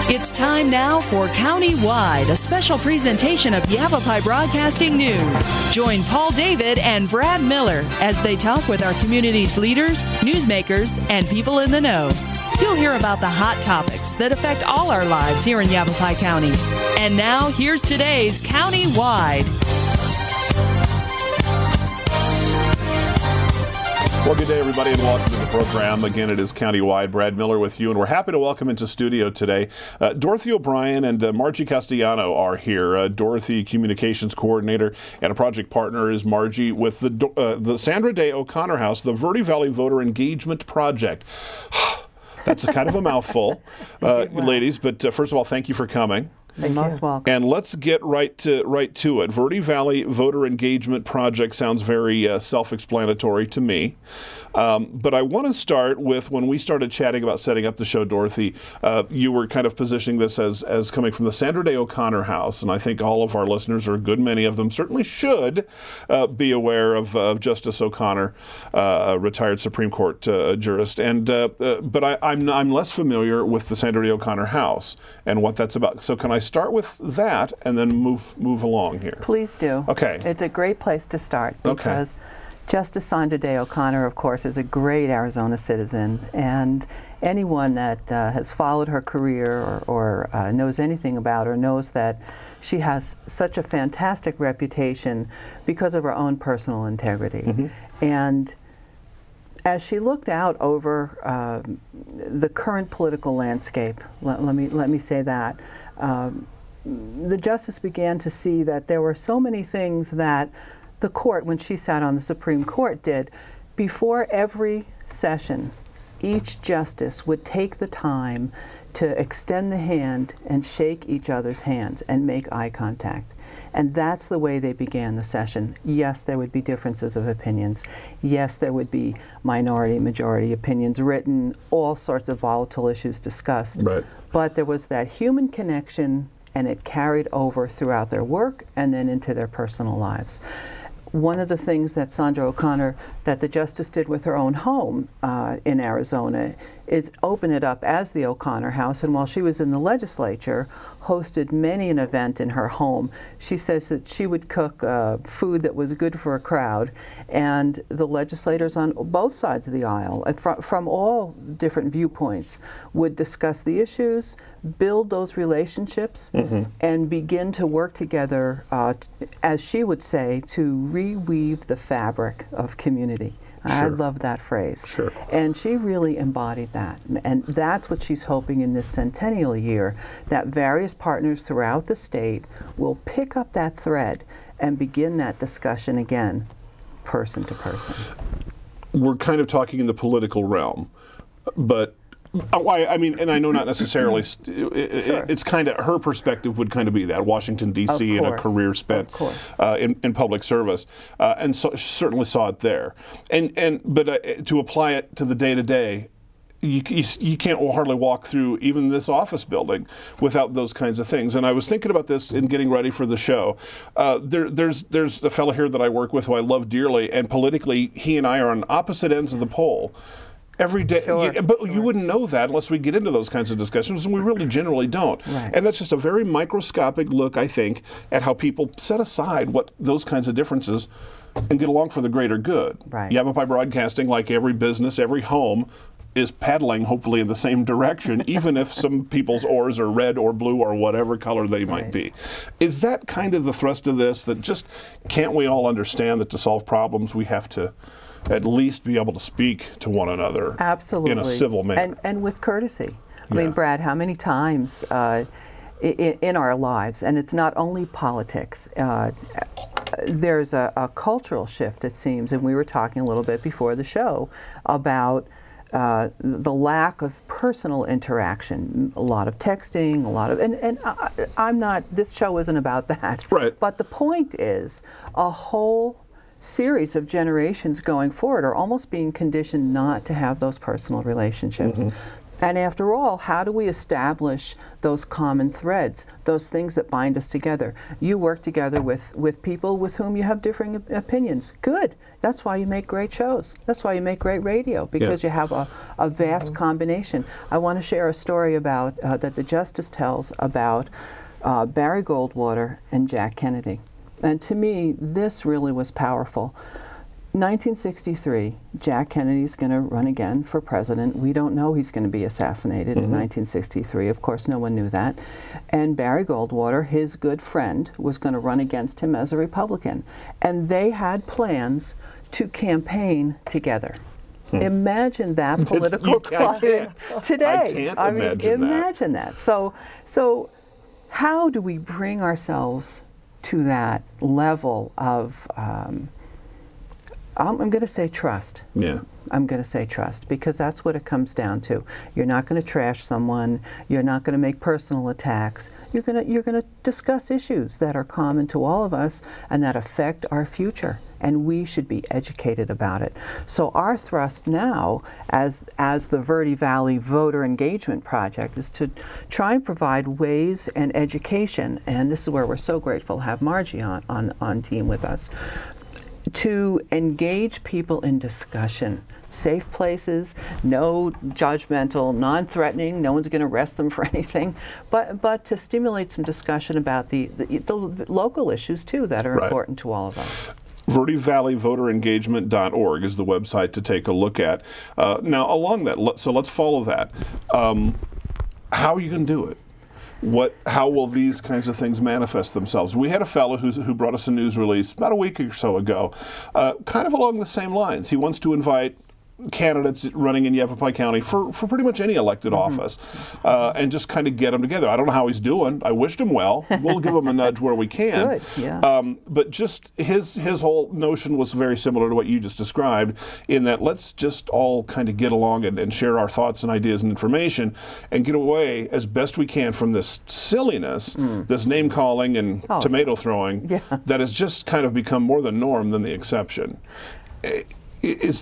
It's time now for County-Wide, a special presentation of Yavapai Broadcasting News. Join Paul David and Brad Miller as they talk with our community's leaders, newsmakers, and people in the know. You'll hear about the hot topics that affect all our lives here in Yavapai County. And now, here's today's County-Wide. Well, good day, everybody, and welcome to the program. Again, it is County-Wide. Brad Miller with you, and we're happy to welcome into studio today Dorothy O'Brien and Margie Cstellano are here. Dorothy, Communications Coordinator, and a project partner is Margie with the Sondra OConnor House, the Verde Valley Voter Engagement Project. That's a kind of a mouthful, ladies, but first of all, thank you for coming. You're most welcome. And let's get right to it. Verde Valley Voter Engagement Project sounds very self-explanatory to me. But I want to start with when we started chatting about setting up the show, Dorothy, you were kind of positioning this as coming from the Sondra OConnor House. And I think all of our listeners, or a good many of them, certainly should be aware of Justice O'Connor, retired Supreme Court jurist. And but I'm less familiar with the Sondra OConnor House and what that's about. So can I start with that and then move along here? Please do. Okay. It's a great place to start because Justice Sondra OConnor, of course, is a great Arizona citizen, and anyone that has followed her career or knows anything about her knows that she has such a fantastic reputation because of her own personal integrity. Mm-hmm. And as she looked out over the current political landscape, let me say that, the justice began to see that there were so many things that the court, when she sat on the Supreme Court, did. Before every session, each justice would take the time to extend the hand and shake each other's hands and make eye contact. And that's the way they began the session. Yes, there would be differences of opinions. Yes, there would be minority, majority opinions written, all sorts of volatile issues discussed. Right. But there was that human connection, and it carried over throughout their work and then into their personal lives. One of the things that Sondra OConnor, that the justice did with her own home in Arizona, is open it up as the O'Connor House, and while she was in the legislature, hosted many an event in her home. She says that she would cook food that was good for a crowd, and the legislators on both sides of the aisle, from all different viewpoints, would discuss the issues, build those relationships, mm-hmm. and begin to work together, as she would say, to reweave the fabric of community. Sure. I love that phrase. Sure. And she really embodied that. And that's what she's hoping in this centennial year, that various partners throughout the state will pick up that thread and begin that discussion again, person to person. We're kind of talking in the political realm, but I mean, and I know not necessarily, sure. It's kind of, her perspective would kind of be that, Washington, D.C., and a career spent in public service, and so certainly saw it there. But to apply it to the day-to-day, you can't hardly walk through even this office building without those kinds of things. And I was thinking about this in getting ready for the show. There's a fellow here that I work with who I love dearly, and politically, he and I are on opposite ends of the pole. Every day, but you wouldn't know that unless we get into those kinds of discussions, and we really generally don't. Right. And that's just a very microscopic look, I think, at how people set aside what those kinds of differences and get along for the greater good. Right. Yavapai Broadcasting, like every business, every home, is paddling hopefully in the same direction, even if some people's oars are red or blue or whatever color they might be. Is that kind of the thrust of this, that just can't we all understand that to solve problems we have to at least be able to speak to one another in a civil manner? And with courtesy. I mean, Brad, how many times in our lives, and it's not only politics, there's a cultural shift, it seems, and we were talking a little bit before the show about the lack of personal interaction, a lot of texting, a lot of, and I'm not, this show isn't about that. Right. But the point is, a whole series of generations going forward are almost being conditioned not to have those personal relationships. Mm-hmm. And after all, how do we establish those common threads, those things that bind us together? You work together with people with whom you have differing opinions. Good. That's why you make great shows. That's why you make great radio, because you have a vast combination. I want to share a story about that the Justice tells about Barry Goldwater and Jack Kennedy. And to me, this really was powerful. 1963, Jack Kennedy's going to run again for president. We don't know he's going to be assassinated in 1963. Of course, no one knew that. And Barry Goldwater, his good friend, was going to run against him as a Republican. And they had plans to campaign together. Imagine that political climate today. I can't imagine that. So how do we bring ourselves to that level of I'm going to say trust. Yeah. I'm going to say trust, because that's what it comes down to. You're not going to trash someone. You're not going to make personal attacks. You're going to discuss issues that are common to all of us and that affect our future. And we should be educated about it. So our thrust now, as the Verde Valley Voter Engagement Project, is to try and provide ways and education. And this is where we're so grateful to have Margie on team with us, to engage people in discussion. Safe places, no judgmental, non-threatening, no one's going to arrest them for anything, but to stimulate some discussion about the local issues too that are important to all of us. VerdeValleyVoterEngagement.org is the website to take a look at. Now, along that, so let's follow that. How are you going to do it? How will these kinds of things manifest themselves? We had a fellow who brought us a news release about a week or so ago, kind of along the same lines. He wants to invite candidates running in Yavapai County for pretty much any elected office, and just kind of get them together. I don't know how he's doing. I wished him well. We'll give him a nudge where we can. Good, yeah. But just his whole notion was very similar to what you just described, in that let's just all kind of get along and share our thoughts and ideas and information and get away as best we can from this silliness, this name calling and tomato throwing that has just kind of become more the norm than the exception.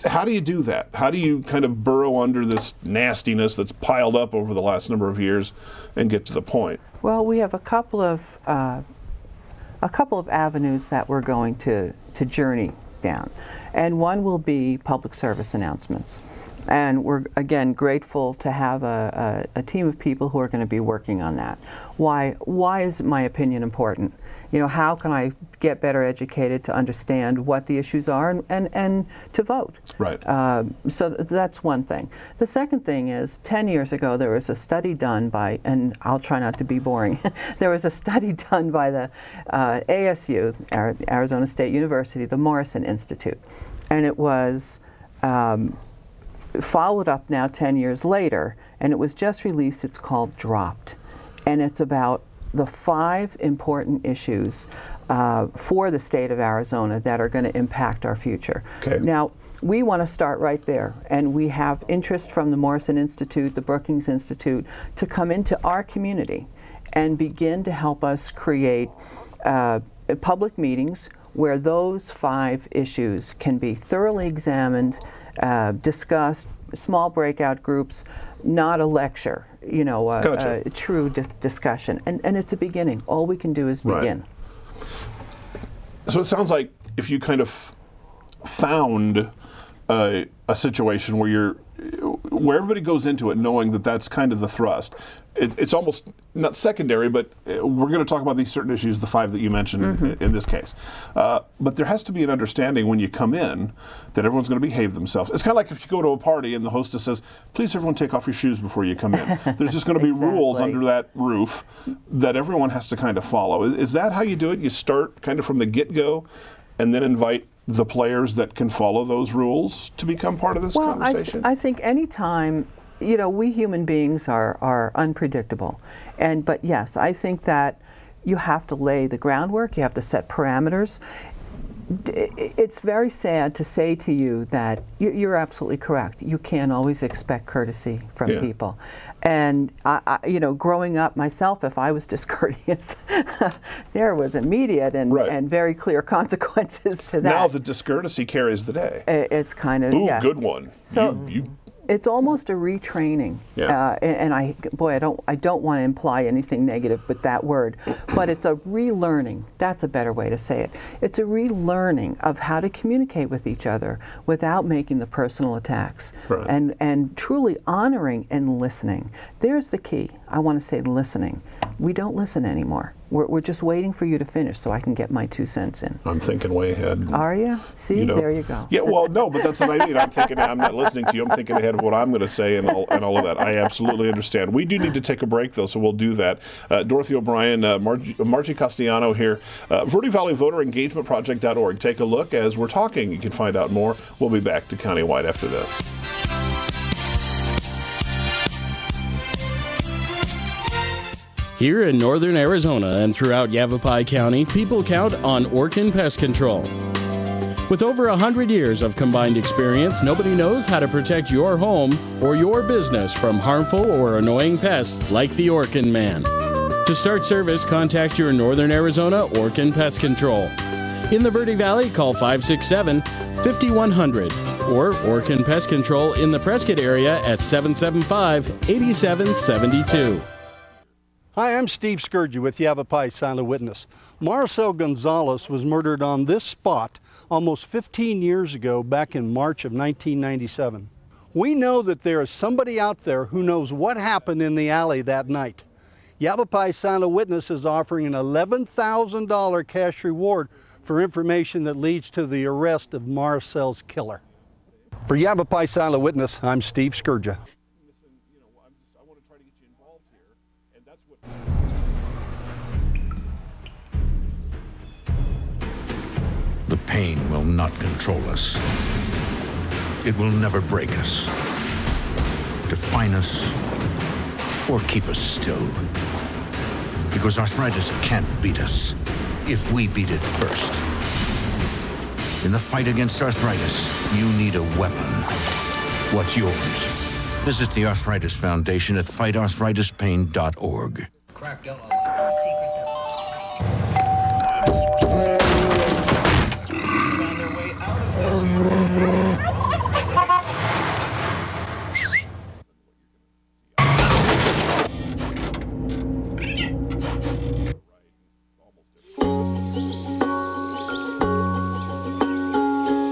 How do you do that? How do you kind of burrow under this nastiness that's piled up over the last number of years and get to the point? Well, we have a couple of avenues that we're going to journey down, and one will be public service announcements. And we're, again, grateful to have a team of people who are going to be working on that. Why is my opinion important? You know, how can I get better educated to understand what the issues are and to vote? Right. So that's one thing. The second thing is, 10 years ago, there was a study done by, and I'll try not to be boring, there was a study done by the ASU, Arizona State University, the Morrison Institute. And it was followed up now 10 years later, and it was just released. It's called Dropped. And it's about the 5 important issues for the state of Arizona that are going to impact our future. Okay. Now, we want to start right there, and we have interest from the Morrison Institute, the Brookings Institute, to come into our community and begin to help us create public meetings where those 5 issues can be thoroughly examined, discussed, small breakout groups, not a lecture, you know, a true discussion. And it's a beginning. All we can do is begin. Right. So it sounds like if you kind of found a situation where everybody goes into it knowing that that's kind of the thrust, it's almost not secondary, but we're going to talk about these certain issues, the 5 that you mentioned in this case. But there has to be an understanding when you come in that everyone's going to behave themselves. It's kind of like if you go to a party and the hostess says, please everyone take off your shoes before you come in. There's just going to be rules under that roof that everyone has to kind of follow. Is that how you do it? You start kind of from the get-go and then invite the players that can follow those rules to become part of this conversation? I think any time, you know, we human beings are unpredictable. But yes, I think that you have to lay the groundwork, you have to set parameters. It's very sad to say to you that you're absolutely correct. You can't always expect courtesy from people. And you know, growing up myself, if I was discourteous, there was immediate and very clear consequences to that. Now the discourtesy carries the day. It's kind of, ooh, good one. So It's almost a retraining. Yeah. And I don't want to imply anything negative with that word, but it's a relearning. That's a better way to say it. It's a relearning of how to communicate with each other without making the personal attacks, right. and truly honoring and listening. There's the key. I want to say listening. We don't listen anymore. We're just waiting for you to finish so I can get my 2 cents in. I'm thinking way ahead. Are you? See, there you go. Yeah, well, no, but that's what I mean. I'm thinking, I'm not listening to you. I'm thinking ahead of what I'm going to say and all of that. I absolutely understand. We do need to take a break, though, so we'll do that. Dorothy O'Brien, Margie Cstellano here, Verde Valley Voter Engagement Project.org. Take a look as we're talking. You can find out more. We'll be back to Countywide after this. Here in northern Arizona and throughout Yavapai County, people count on Orkin Pest Control. With over 100 years of combined experience, nobody knows how to protect your home or your business from harmful or annoying pests like the Orkin Man. To start service, contact your northern Arizona Orkin Pest Control. In the Verde Valley, call 567-5100 or Orkin Pest Control in the Prescott area at 775-8772. Hi, I'm Steve Scourge with Yavapai Silent Witness. Marcel Gonzalez was murdered on this spot almost 15 years ago, back in March of 1997. We know that there is somebody out there who knows what happened in the alley that night. Yavapai Silent Witness is offering an $11,000 cash reward for information that leads to the arrest of Marcel's killer. For Yavapai Silent Witness, I'm Steve Scourge. The pain will not control us. It will never break us, define us, or keep us still. Because arthritis can't beat us if we beat it first. In the fight against arthritis, you need a weapon. What's yours? Visit the Arthritis Foundation at fightarthritispain.org.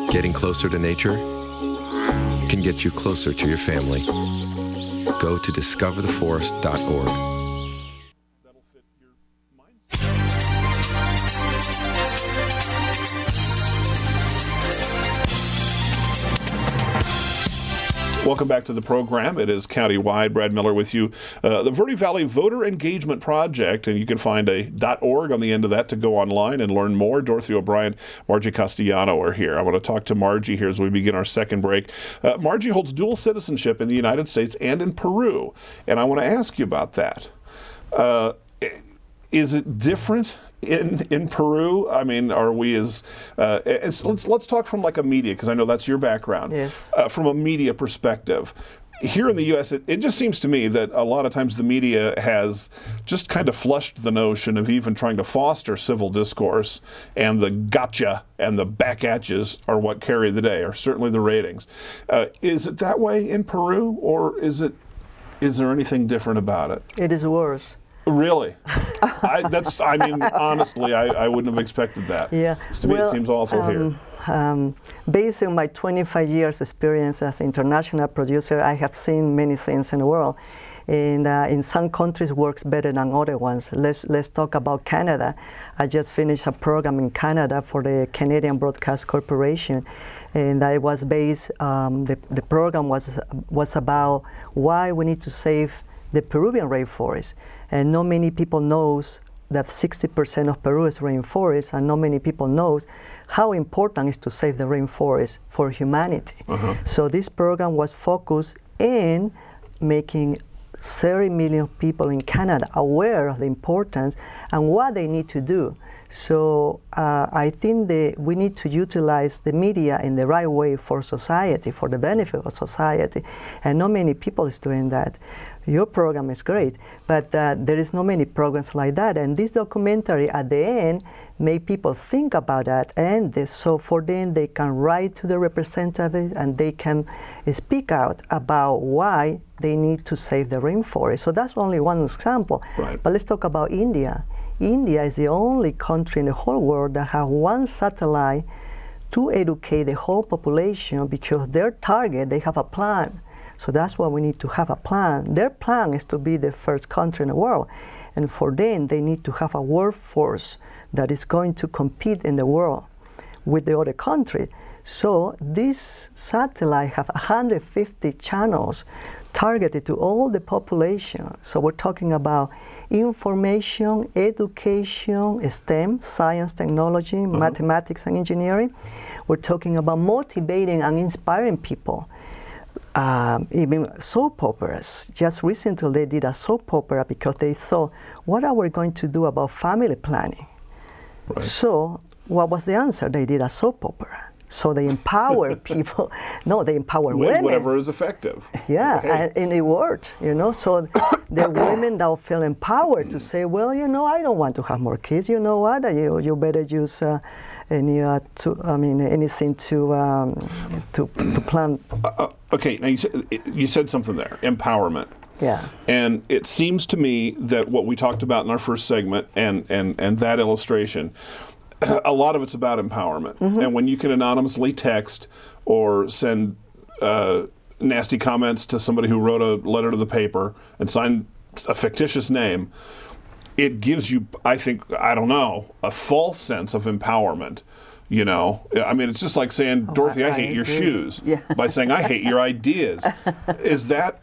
Getting closer to nature can get you closer to your family. Go to discovertheforest.org. Welcome back to the program. It is Countywide. Brad Miller with you. The Verde Valley Voter Engagement Project, and you can find a .org on the end of that to go online and learn more. Dorothy O'Brien, Margie Cstellano are here. I want to talk to Margie here as we begin our second break. Margie holds dual citizenship in the United States and in Peru, and I want to ask you about that. Is it different in Peru? I mean, are we as let's talk from like a media, because I know that's your background. Yes. From a media perspective, here in the U.S., it just seems to me that a lot of times the media has just kind of flushed the notion of even trying to foster civil discourse, and the gotcha and the back at yous are what carry the day, or certainly the ratings. Is it that way in Peru, or is there anything different about it? It is worse. Really? Honestly, I wouldn't have expected that. Yeah. To me, it seems awful here. Based on my 25 years experience as an international producer, I have seen many things in the world. And in some countries works better than other ones. Let's talk about Canada. I just finished a program in Canada for the Canadian Broadcast Corporation, and I was based, the program was about why we need to save the Peruvian rainforest. And not many people knows that 60% of Peru is rainforest, and not many people knows how important it is to save the rainforest for humanity. Uh-huh. So this program was focused in making 30 million people in Canada aware of the importance and what they need to do. So I think we need to utilize the media in the right way for society, for the benefit of society, and not many people is doing that. Your program is great, but there is no many programs like that. And this documentary at the end made people think about that, and so for them they can write to the representative and they can speak out about why they need to save the rainforest. So that's only one example. Right. But let's talk about India. India is the only country in the whole world that has one satellite to educate the whole population, because their target, they have a plan. So that's why we need to have a plan. Their plan is to be the first country in the world. And for them, they need to have a workforce that is going to compete in the world with the other countries. So this satellite have 150 channels targeted to all the population. So we're talking about information, education, STEM, science, technology, mathematics, and engineering. We're talking about motivating and inspiring people. Even soap operas. Just recently they did a soap opera because they thought, what are we going to do about family planning? Right. So what was the answer? They did a soap opera. So they empower people. No, they empower women. Whatever is effective. Yeah, Hey. and it worked, you know. So the women now feel empowered to say, well, you know, I don't want to have more kids. You know what? You better use anything to plan. Okay, now you said something there, empowerment. Yeah. And it seems to me that what we talked about in our first segment and that illustration, a lot of it's about empowerment. And when you can anonymously text or send nasty comments to somebody who wrote a letter to the paper and signed a fictitious name, it gives you, I think, I don't know, a false sense of empowerment. You know, I mean, it's just like saying, Dorothy, I hate your shoes, by saying, I hate your ideas. Is that...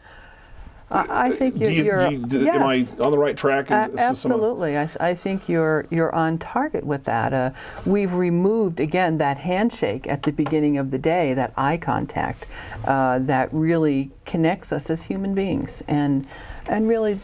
I think yes. Am I on the right track? Absolutely. I think you're on target with that. We've removed, again, that handshake at the beginning of the day, that eye contact that really connects us as human beings. And really,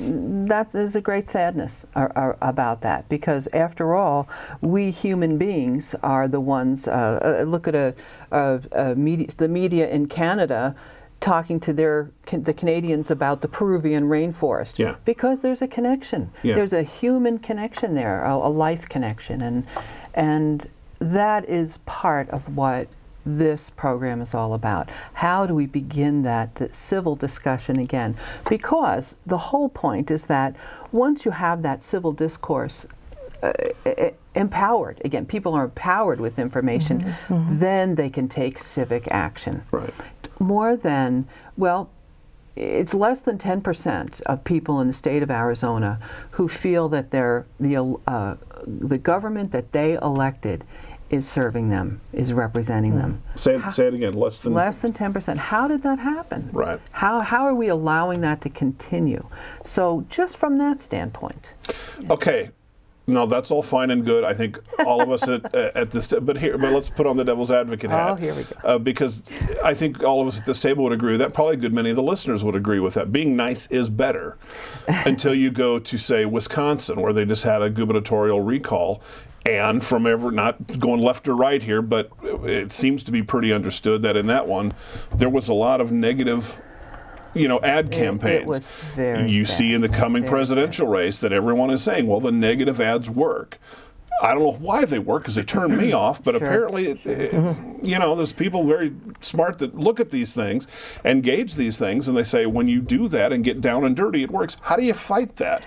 that is a great sadness about that, because after all, we human beings are the ones, look at the media in Canada talking to the Canadians about the Peruvian rainforest, because there's a connection. There's a human connection there, a life connection, and that is part of what this program is all about. How do we begin that civil discussion again? Because the whole point is that once you have that civil discourse empowered, again, people are empowered with information, then they can take civic action. Right. More than, well, it's less than 10% of people in the state of Arizona who feel that the government that they elected is serving them, is representing them. Say it again, less than 10%. How did that happen? Right. How are we allowing that to continue? So just from that standpoint. Okay. No, that's all fine and good. I think all of us at this, but let's put on the devil's advocate hat. Oh, here we go. Because I think all of us at this table would agree with that. Probably a good many of the listeners would agree with that. Being nice is better, until you go to, say, Wisconsin, where they just had a gubernatorial recall, and from not going left or right here, but it seems to be pretty understood that in that one, there was a lot of negative, ad campaigns. It was very You sad. see in the coming presidential race that everyone is saying, well, the negative ads work. I don't know why they work, because they turn me off, but apparently, there's people very smart that look at these things and gauge these things, and they say, when you do that and get down and dirty, it works. How do you fight that?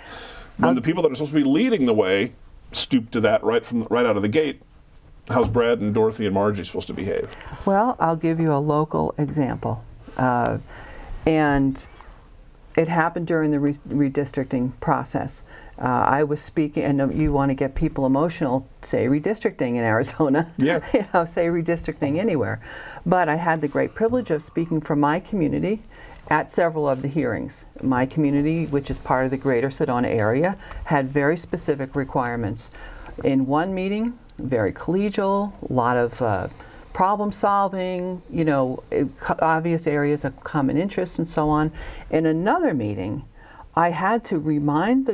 When the people that are supposed to be leading the way stoop to that right out of the gate, how's Brad and Dorothy and Margie supposed to behave? Well, I'll give you a local example. And it happened during the redistricting process. I was speaking, and you want to get people emotional, say redistricting in Arizona, say redistricting anywhere. But I had the great privilege of speaking for my community at several of the hearings. My community, which is part of the greater Sedona area, had very specific requirements. In one meeting, very collegial, a lot of problem solving, obvious areas of common interest and so on. In another meeting, I had to remind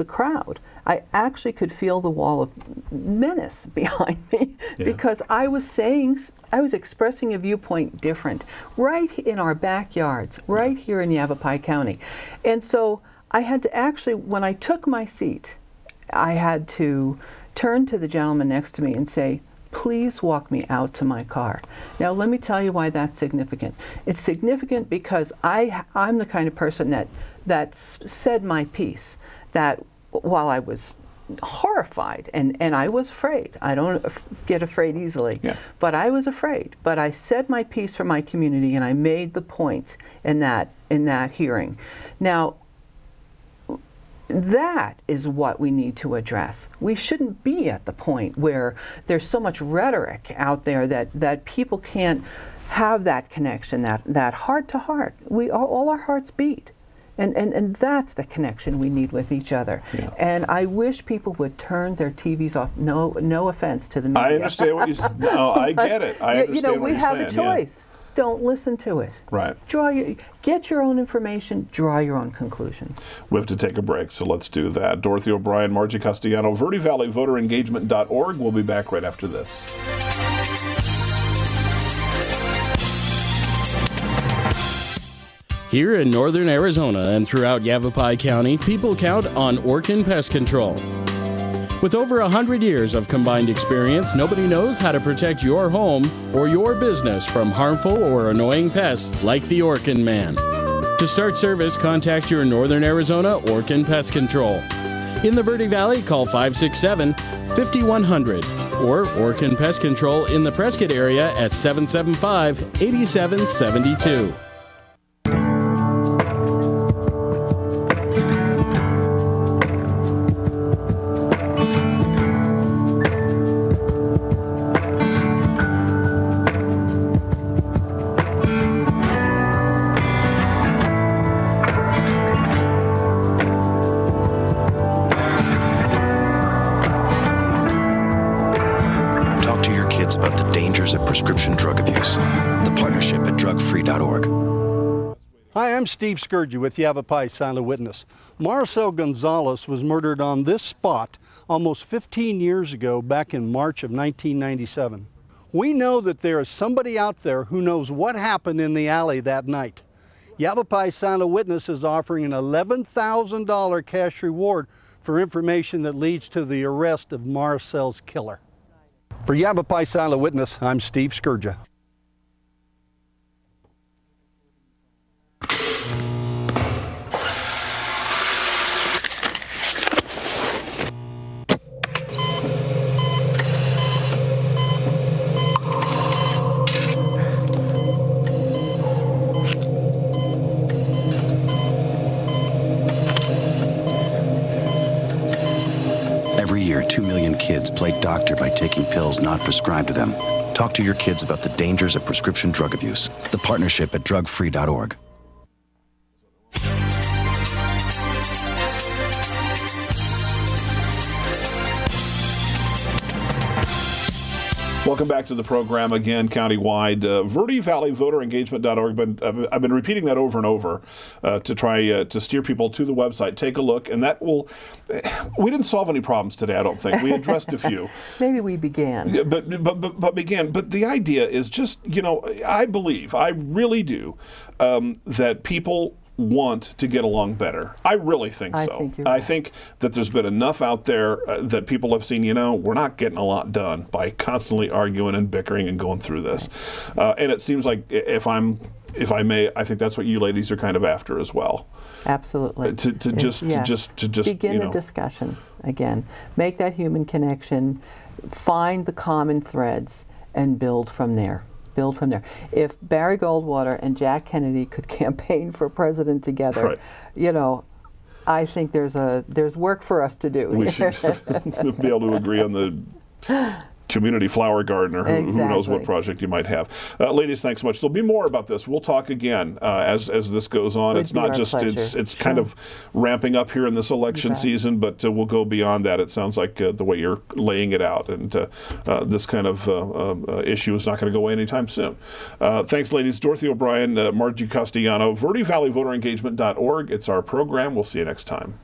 the crowd. I actually could feel the wall of menace behind me because I was expressing a viewpoint different right in our backyards, right here in Yavapai County. And so I had to actually, when I took my seat, I had to turn to the gentleman next to me and say, please walk me out to my car. Now, let me tell you why that's significant. It's significant because I'm the kind of person that said my piece, that while I was horrified and I was afraid. I don't get afraid easily, but I was afraid. But I said my piece for my community, and I made the point in that hearing. Now, that is what we need to address. We shouldn't be at the point where there's so much rhetoric out there that people can't have that connection, that heart to heart. All our hearts beat. And that's the connection we need with each other. Yeah. And I wish people would turn their TVs off. No offense to the media. I understand what you said. No, I get it. I understand what you're saying. We have a choice. Yeah. Don't listen to it. Right. Get your own information, draw your own conclusions. We have to take a break, so let's do that. Dorothy O'Brien, Margie Cstellano, VerdeValleyVoterEngagement.org. We'll be back right after this. Here in northern Arizona and throughout Yavapai County, people count on Orkin Pest Control. With over 100 years of combined experience, nobody knows how to protect your home or your business from harmful or annoying pests like the Orkin Man. To start service, contact your Northern Arizona Orkin Pest Control. In the Verde Valley, call 567-5100 or Orkin Pest Control in the Prescott area at 775-8772. Hi, I'm Steve Scourgy with Yavapai Silent Witness. Maricel Gonzalez was murdered on this spot almost 15 years ago, back in March of 1997. We know that there is somebody out there who knows what happened in the alley that night. Yavapai Silent Witness is offering an $11,000 cash reward for information that leads to the arrest of Maricel's killer. For Yavapai Silent Witness, I'm Steve Scourgy. Every year, 2 million kids play doctor by taking pills not prescribed to them. Talk to your kids about the dangers of prescription drug abuse. The partnership at drugfree.org. Welcome back to the program again, countywide. VerdeValleyVoterEngagement.org. I've been repeating that over and over to try to steer people to the website. Take a look, and that will. We didn't solve any problems today, I don't think. We addressed a few. Maybe we began. Yeah, but began. But the idea is just, I believe, I really do, that people want to get along better. I really think so. I think that there's been enough out there that people have seen, we're not getting a lot done by constantly arguing and bickering and going through this. And it seems like if I may, I think that's what you ladies are kind of after as well. Absolutely. To just begin the discussion again. Make that human connection, find the common threads, and build from there. If Barry Goldwater and Jack Kennedy could campaign for president together, I think there's work for us to do. We should be able to agree on the community flower gardener, who knows what project you might have. Ladies, thanks so much. There'll be more about this. We'll talk again as this goes on. It's not just, it's kind of ramping up here in this election season, but we'll go beyond that. It sounds like the way you're laying it out, and this kind of issue is not going to go away anytime soon. Thanks, ladies. Dorothy O'Brien, Margie Cstellano, VerdeValleyVoterEngagement.org. It's our program. We'll see you next time.